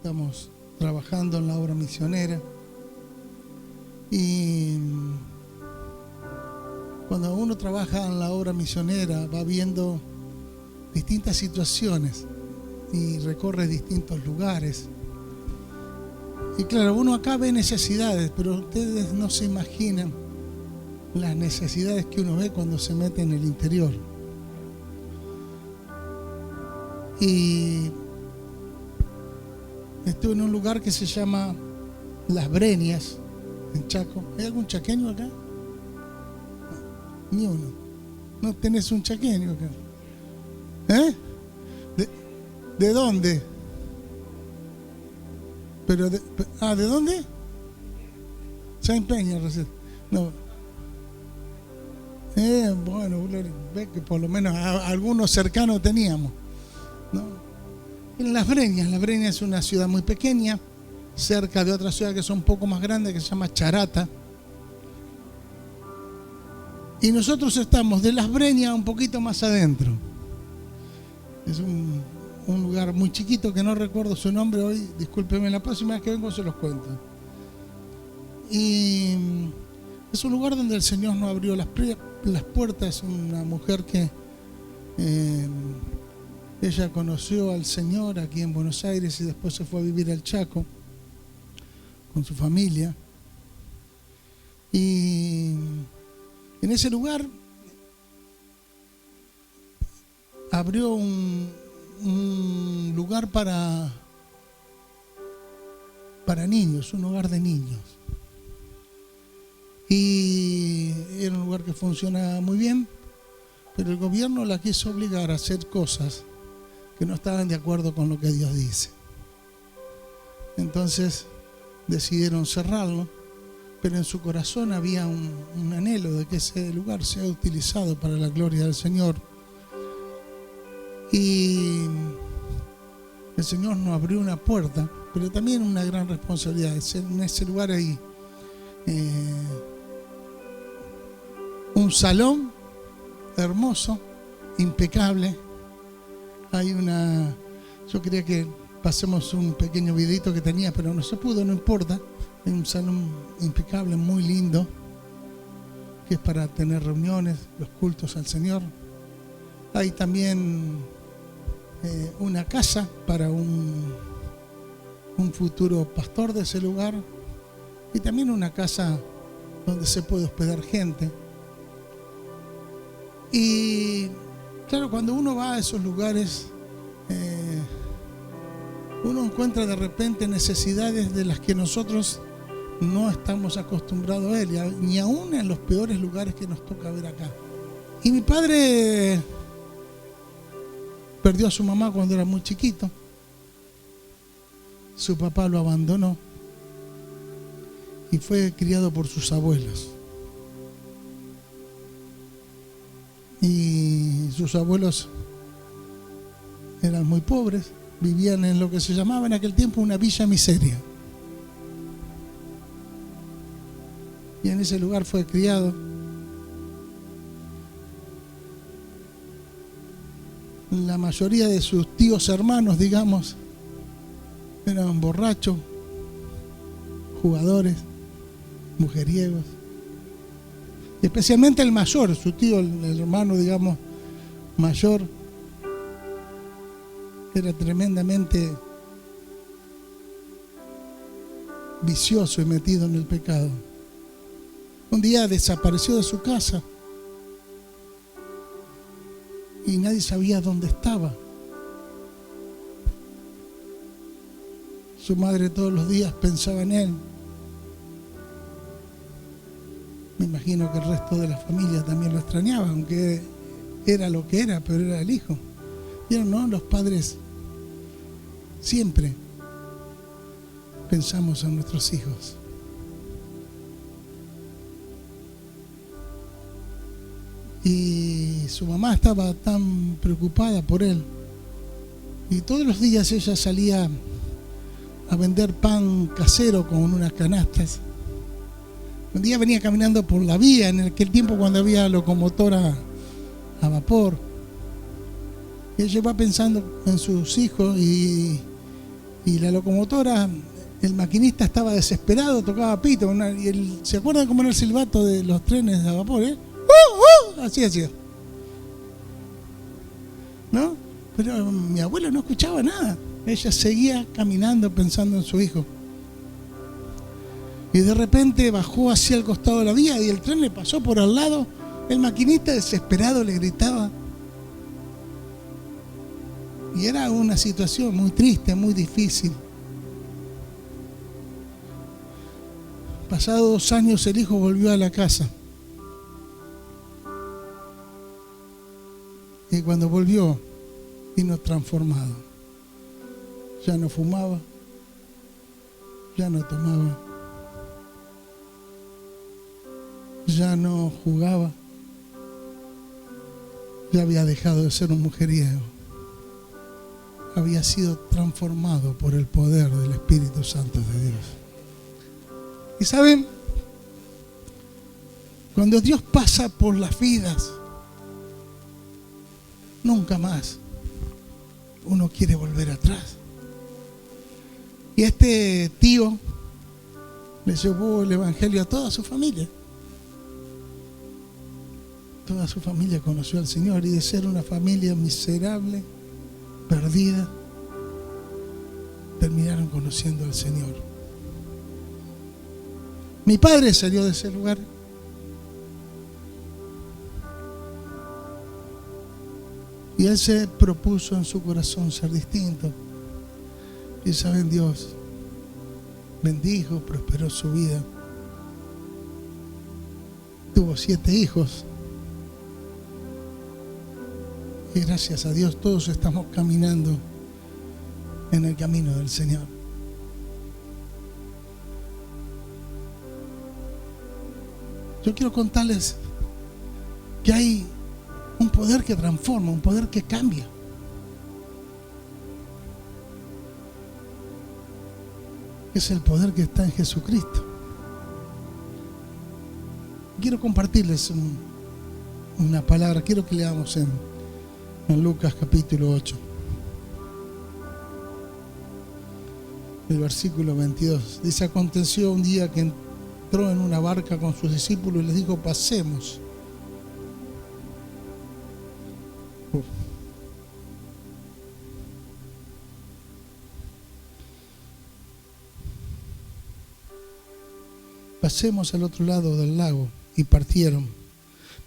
estamos trabajando en la obra misionera. Y cuando uno trabaja en la obra misionera va viendo distintas situaciones y recorre distintos lugares. Y claro, uno acá ve necesidades, pero ustedes no se imaginan las necesidades que uno ve cuando se mete en el interior. Y estuve en un lugar que se llama Las Breñas, en Chaco. ¿Hay algún chaqueño acá? Ni uno. ¿No tenés un chaqueño acá? ¿Eh? ¿De dónde? Pero ¿de dónde? San Peña, no. Bueno, ve que por lo menos algunos cercanos teníamos, ¿no? En Las Breñas es una ciudad muy pequeña, cerca de otra ciudad que es un poco más grande, que se llama Charata. Y nosotros estamos de Las Breñas un poquito más adentro. Es un lugar muy chiquito que no recuerdo su nombre hoy, discúlpeme, la próxima vez que vengo se los cuento. Y es un lugar donde el Señor nos abrió las puertas. Es una mujer que ella conoció al Señor aquí en Buenos Aires y después se fue a vivir al Chaco con su familia. Y en ese lugar abrió un lugar para niños, un hogar de niños. Y era un lugar que funcionaba muy bien, pero el gobierno la quiso obligar a hacer cosas que no estaban de acuerdo con lo que Dios dice. Entonces decidieron cerrarlo, pero en su corazón había un anhelo de que ese lugar sea utilizado para la gloria del Señor. Y el Señor nos abrió una puerta, pero también una gran responsabilidad. En ese lugar hay un salón hermoso, impecable. Yo quería que pasemos un pequeño videito que tenía, pero no se pudo, no importa. Hay un salón impecable, muy lindo, que es para tener reuniones, los cultos al Señor. Hay también una casa para un futuro pastor de ese lugar, y también una casa donde se puede hospedar gente. Y claro, cuando uno va a esos lugares, uno encuentra de repente necesidades de las que nosotros no estamos acostumbrados a ver, ni aún en los peores lugares que nos toca ver acá. Y mi padre perdió a su mamá cuando era muy chiquito. Su papá lo abandonó y fue criado por sus abuelos. Y sus abuelos eran muy pobres, vivían en lo que se llamaba en aquel tiempo una villa miseria. Y en ese lugar fue criado. La mayoría de sus tíos hermanos, digamos, eran borrachos, jugadores, mujeriegos. Y especialmente el mayor, su tío, el hermano, digamos, mayor, era tremendamente vicioso y metido en el pecado. Un día desapareció de su casa y nadie sabía dónde estaba. Su madre todos los días pensaba en él. Me imagino que el resto de la familia también lo extrañaba, aunque era lo que era, pero era el hijo. ¿Vieron, no? Los padres siempre pensamos en nuestros hijos. Y su mamá estaba tan preocupada por él. Y todos los días ella salía a vender pan casero con unas canastas. Un día venía caminando por la vía, en aquel tiempo cuando había locomotora a vapor. Y ella va pensando en sus hijos y Y la locomotora, el maquinista estaba desesperado, tocaba pito. ¿Se acuerdan cómo era el silbato de los trenes a vapor? Así hacía. ¿No? Pero mi abuela no escuchaba nada. Ella seguía caminando pensando en su hijo. Y de repente bajó hacia el costado de la vía y el tren le pasó por al lado. El maquinista desesperado le gritaba. Y era una situación muy triste, muy difícil. Pasados 2 años el hijo volvió a la casa. Y cuando volvió, vino transformado. Ya no fumaba, ya no tomaba, ya no jugaba, ya había dejado de ser un mujeriego. Había sido transformado por el poder del Espíritu Santo de Dios. Y saben, cuando Dios pasa por las vidas, nunca más uno quiere volver atrás. Y este tío le llevó el evangelio a toda su familia. Toda su familia conoció al Señor, y de ser una familia miserable, perdida, terminaron conociendo al Señor. Mi padre salió de ese lugar. Y él se propuso en su corazón ser distinto. Y saben, Dios bendijo, prosperó su vida. Tuvo 7 hijos. Y gracias a Dios todos estamos caminando en el camino del Señor. Yo quiero contarles que hay un poder que transforma, un poder que cambia. Es el poder que está en Jesucristo. Quiero compartirles una palabra. Quiero que leamos en Lucas capítulo 8. El versículo 22. Dice: aconteció un día que entró en una barca con sus discípulos y les dijo: pasemos. Pasemos al otro lado del lago. Y partieron.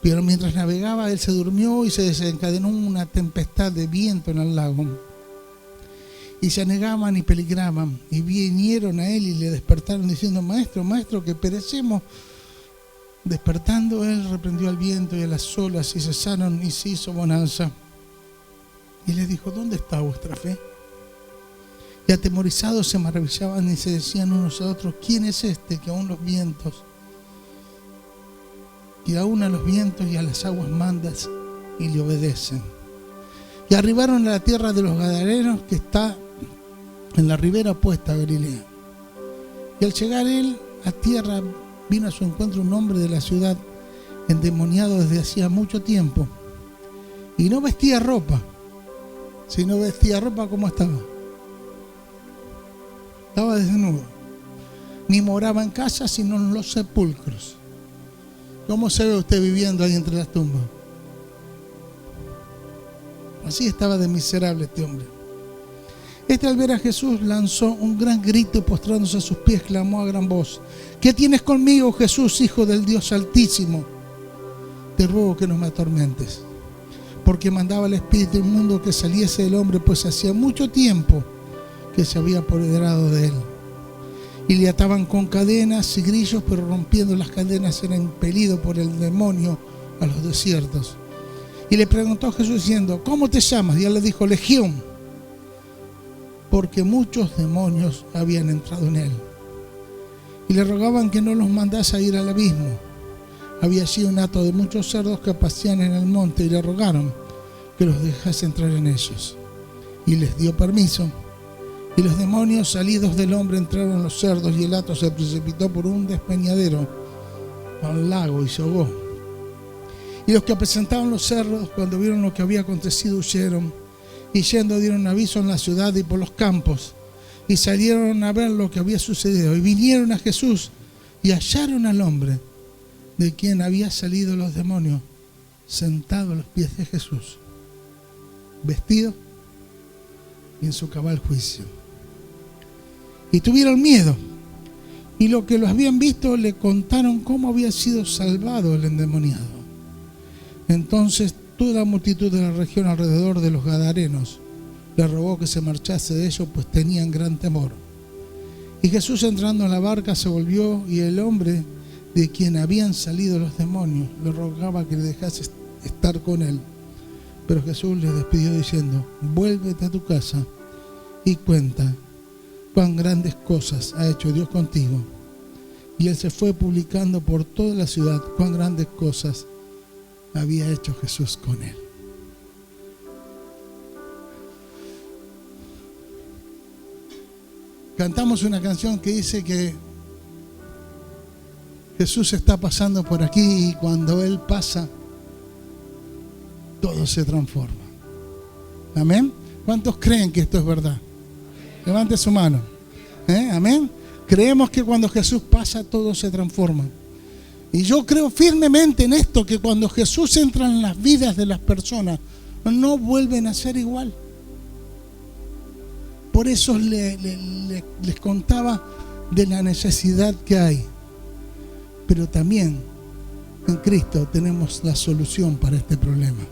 Pero mientras navegaba, él se durmió y se desencadenó una tempestad de viento en el lago. Y se anegaban y peligraban. Y vinieron a él y le despertaron diciendo: maestro, maestro, que perecemos. Despertando él, reprendió al viento y a las olas, y cesaron, y se hizo bonanza. Y les dijo: ¿dónde está vuestra fe? Y atemorizados se maravillaban y se decían unos a otros: ¿quién es este que aún los vientos, y aún a los vientos y a las aguas mandas y le obedecen? Y arribaron a la tierra de los Gadarenos, que está en la ribera opuesta a Galilea. Y al llegar él a tierra, vino a su encuentro un hombre de la ciudad, endemoniado desde hacía mucho tiempo, y no vestía ropa. Si no vestía ropa, ¿cómo estaba? Estaba desnudo. Ni moraba en casa, sino en los sepulcros. ¿Cómo se ve usted viviendo ahí entre las tumbas? Así estaba de miserable este hombre. Este, al ver a Jesús, lanzó un gran grito y postrándose a sus pies clamó a gran voz: ¿qué tienes conmigo, Jesús, Hijo del Dios Altísimo? Te ruego que no me atormentes. Porque mandaba el espíritu inmundo que saliese del hombre, pues hacía mucho tiempo que se había apoderado de él. Y le ataban con cadenas y grillos, pero rompiendo las cadenas era impelido por el demonio a los desiertos. Y le preguntó a Jesús diciendo: ¿cómo te llamas? Y él le dijo: Legión, porque muchos demonios habían entrado en él. Y le rogaban que no los mandase a ir al abismo. Había allí un hato de muchos cerdos que pasían en el monte, y le rogaron que los dejase entrar en ellos. Y les dio permiso. Y los demonios salidos del hombre entraron en los cerdos, y el hato se precipitó por un despeñadero al lago y se ahogó. Y los que apacentaban los cerdos, cuando vieron lo que había acontecido, huyeron, y yendo dieron aviso en la ciudad y por los campos. y salieron a ver lo que había sucedido. Y vinieron a Jesús y hallaron al hombre de quien había salido los demonios, sentado a los pies de Jesús, vestido y en su cabal juicio. Y tuvieron miedo, y los que los habían visto le contaron cómo había sido salvado el endemoniado. Entonces toda la multitud de la región alrededor de los Gadarenos le rogó que se marchase de ellos, pues tenían gran temor. Y Jesús, entrando en la barca, se volvió, y el hombre de quien habían salido los demonios le rogaba que le dejase estar con él. Pero Jesús le despidió diciendo: vuélvete a tu casa y cuenta cuán grandes cosas ha hecho Dios contigo. Y él se fue publicando por toda la ciudad cuán grandes cosas había hecho Jesús con él. Cantamos una canción que dice que Jesús está pasando por aquí, y cuando Él pasa, todo se transforma. ¿Amén? ¿Cuántos creen que esto es verdad? Levante su mano. ¿Amén? Creemos que cuando Jesús pasa, todo se transforma. Y yo creo firmemente en esto, que cuando Jesús entra en las vidas de las personas, no vuelven a ser igual. Por eso les contaba de la necesidad que hay. Pero también en Cristo tenemos la solución para este problema.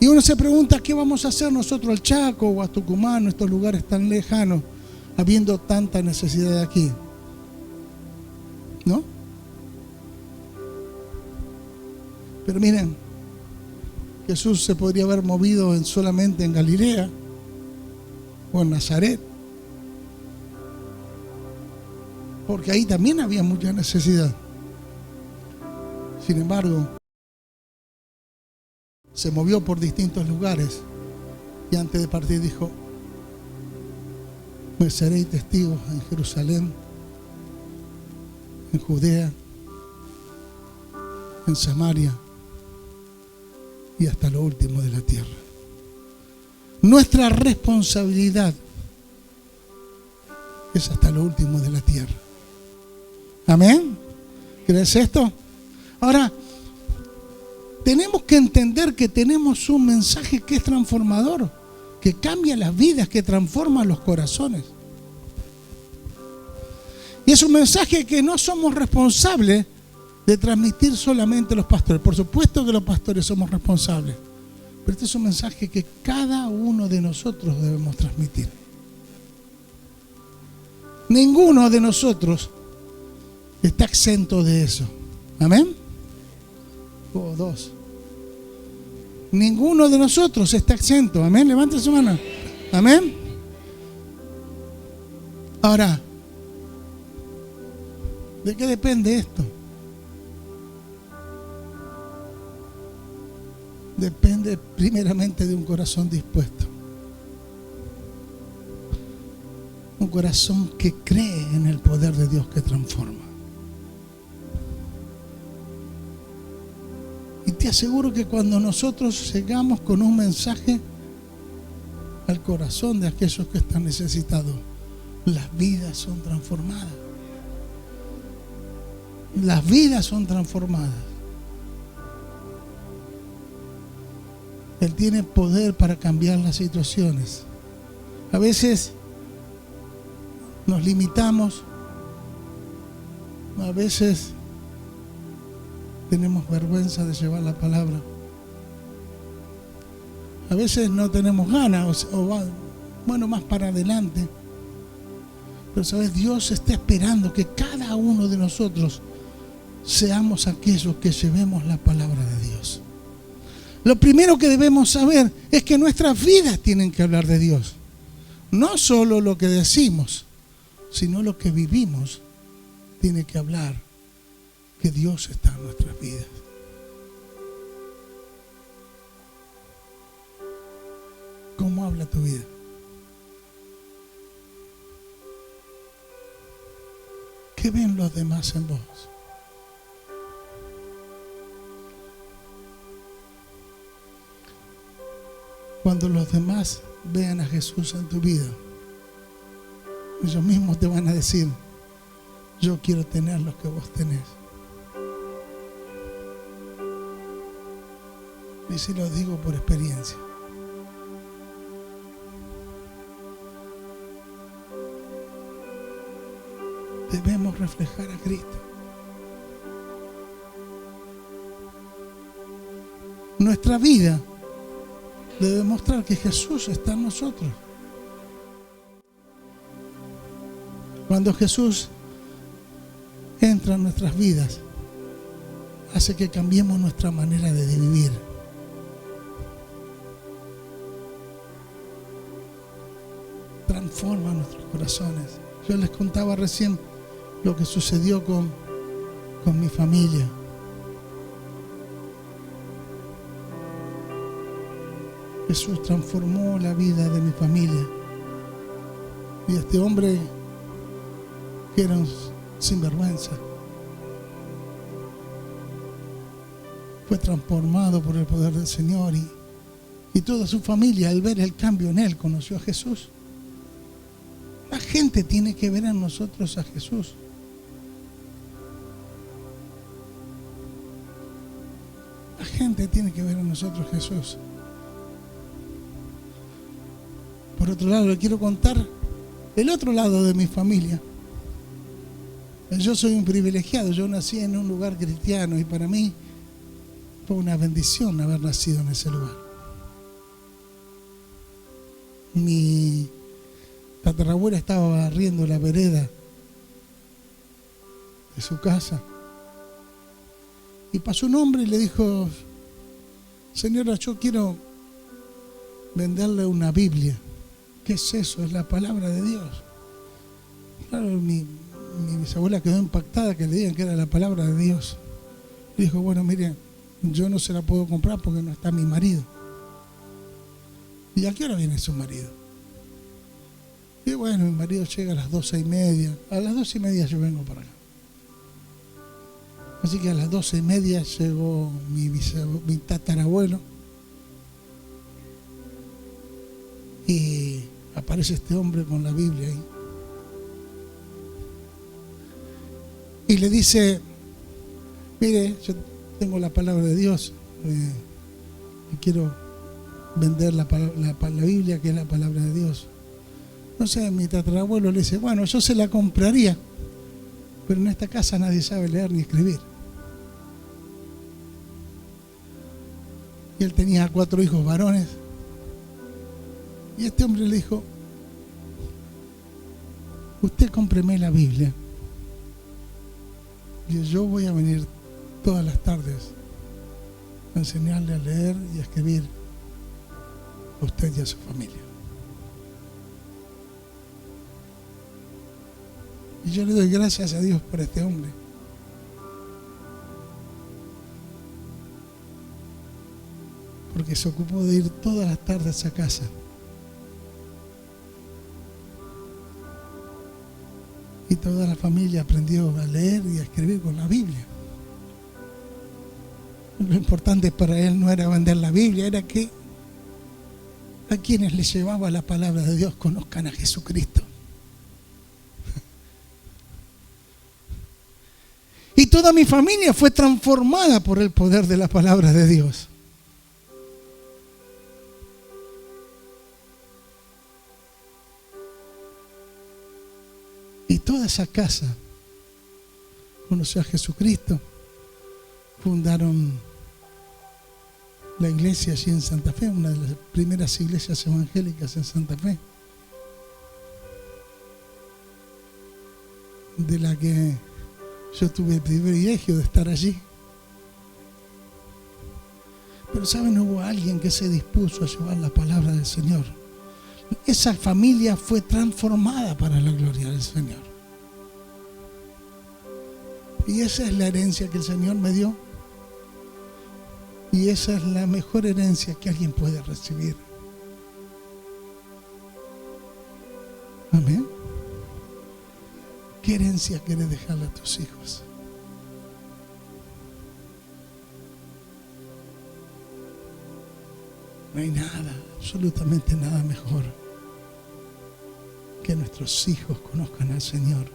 Y uno se pregunta: ¿qué vamos a hacer nosotros al Chaco o a Tucumán, estos lugares tan lejanos, habiendo tanta necesidad aquí? ¿No? Pero miren, Jesús se podría haber movido solamente en Galilea o en Nazaret, porque ahí también había mucha necesidad. Sin embargo, se movió por distintos lugares, y antes de partir dijo: me seréis testigos en Jerusalén, en Judea, en Samaria y hasta lo último de la tierra. Nuestra responsabilidad es hasta lo último de la tierra. ¿Amén? ¿Crees esto? Ahora, tenemos que entender que tenemos un mensaje que es transformador, que cambia las vidas, que transforma los corazones. Y es un mensaje que no somos responsables de transmitir solamente los pastores. Por supuesto que los pastores somos responsables, pero este es un mensaje que cada uno de nosotros debemos transmitir. Ninguno de nosotros está exento de eso. ¿Amén? Dos. Ninguno de nosotros está exento. Amén. Levante su mano. Amén. Ahora, ¿de qué depende esto? Depende primeramente de un corazón dispuesto. Un corazón que cree en el poder de Dios que transforma. Y te aseguro que cuando nosotros llegamos con un mensaje al corazón de aquellos que están necesitados, las vidas son transformadas. Las vidas son transformadas. Él tiene poder para cambiar las situaciones. A veces nos limitamos, a veces tenemos vergüenza de llevar la palabra, a veces no tenemos ganas o más para adelante. Pero sabes, Dios está esperando que cada uno de nosotros seamos aquellos que llevemos la palabra de Dios. Lo primero que debemos saber es que nuestras vidas tienen que hablar de Dios. No solo lo que decimos, sino lo que vivimos tiene que hablar que Dios está en nuestras vidas. ¿Cómo habla tu vida? ¿Qué ven los demás en vos? Cuando los demás vean a Jesús en tu vida, ellos mismos te van a decir: yo quiero tener lo que vos tenés. Y si lo digo por experiencia. Debemos reflejar a Cristo. Nuestra vida debe mostrar que Jesús está en nosotros. Cuando Jesús entra en nuestras vidas, hace que cambiemos nuestra manera de vivir. Transforma nuestros corazones. Yo les contaba recién lo que sucedió con mi familia. Jesús transformó la vida de mi familia. Y este hombre, que era un sinvergüenza, fue transformado por el poder del Señor, y toda su familia, al ver el cambio en él, conoció a Jesús. La gente tiene que ver en nosotros a Jesús. La gente tiene que ver en nosotros a Jesús. Por otro lado, le quiero contar el otro lado de mi familia. Yo soy un privilegiado. Yo nací en un lugar cristiano y para mí fue una bendición haber nacido en ese lugar. Mi tatarabuela estaba barriendo la vereda de su casa y pasó un hombre y le dijo: señora, yo quiero venderle una Biblia. ¿Qué es eso? Es la palabra de Dios. Claro, mi bisabuela quedó impactada que le digan que era la palabra de Dios. Le dijo: bueno, mire, yo no se la puedo comprar porque no está mi marido. ¿Y a qué hora viene su marido? Y bueno, mi marido llega a las 12:30. A las 12:30 yo vengo para acá. Así que a las 12:30 llegó mi tatarabuelo. Y aparece este hombre con la Biblia ahí. Y le dice: mire, yo tengo la palabra de Dios y quiero vender la Biblia, que es la palabra de Dios. No sé, mi tatarabuelo le dice: bueno, yo se la compraría, pero en esta casa nadie sabe leer ni escribir. Y él tenía 4 hijos varones. Y este hombre le dijo: usted cómpreme la Biblia y yo voy a venir todas las tardes a enseñarle a leer y a escribir a usted y a su familia. Y yo le doy gracias a Dios por este hombre. Porque se ocupó de ir todas las tardes a casa. Y toda la familia aprendió a leer y a escribir con la Biblia. Lo importante para él no era vender la Biblia, era que a quienes les llevaba la palabra de Dios conozcan a Jesucristo. Y toda mi familia fue transformada por el poder de la palabra de Dios. Y toda esa casa conoció a Jesucristo. Fundaron la iglesia allí en Santa Fe, una de las primeras iglesias evangélicas en Santa Fe, de la que yo tuve el privilegio de estar allí. Pero ¿saben? Hubo alguien que se dispuso a llevar la palabra del Señor. Esa familia fue transformada para la gloria del Señor. Y esa es la herencia que el Señor me dio. Y esa es la mejor herencia que alguien puede recibir. Amén. ¿Qué herencia quieres dejarle a tus hijos? No hay nada, absolutamente nada mejor que nuestros hijos conozcan al Señor.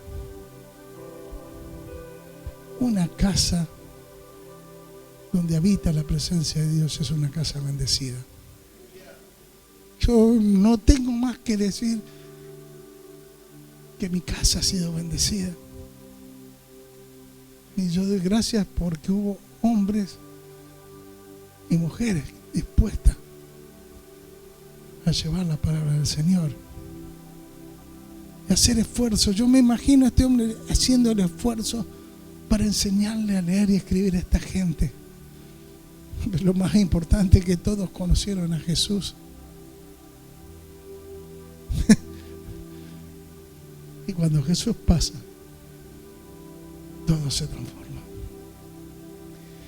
Una casa donde habita la presencia de Dios es una casa bendecida. Yo no tengo más que decir que mi casa ha sido bendecida. Y yo doy gracias porque hubo hombres y mujeres dispuestas a llevar la palabra del Señor y hacer esfuerzo. Yo me imagino a este hombre haciendo el esfuerzo para enseñarle a leer y escribir a esta gente. Pero lo más importante es que todos conocieron a Jesús. Y cuando Jesús pasa, todo se transforma.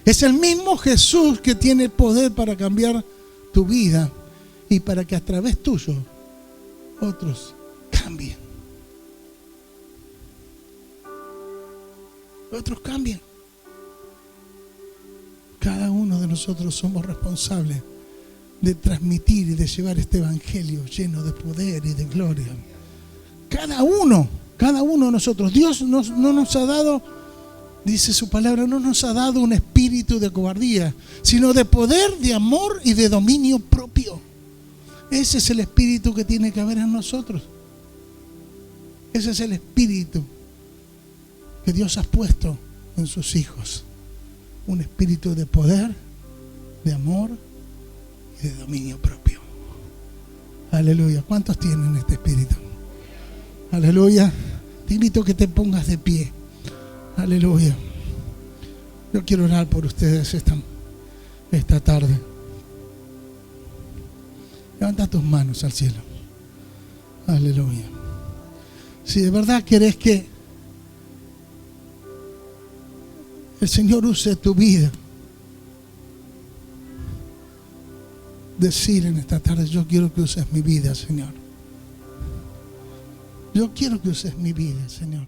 Es el mismo Jesús que tiene el poder para cambiar tu vida y para que a través tuyo otros cambien. Otros cambien. Cada uno de nosotros somos responsables de transmitir y de llevar este evangelio lleno de poder y de gloria. Cada uno de nosotros. Dios no nos ha dado, dice su palabra, no nos ha dado un espíritu de cobardía, sino de poder, de amor y de dominio propio. Ese es el espíritu que tiene que haber en nosotros. Ese es el espíritu que Dios ha puesto en sus hijos. Un espíritu de poder, de amor y de dominio propio. Aleluya. ¿Cuántos tienen este espíritu? Aleluya. Te invito a que te pongas de pie. Aleluya. Yo quiero orar por ustedes esta tarde. Levanta tus manos al cielo. Aleluya. Si de verdad querés que el Señor use tu vida, decir en esta tarde: yo quiero que uses mi vida, Señor. Yo quiero que uses mi vida, Señor.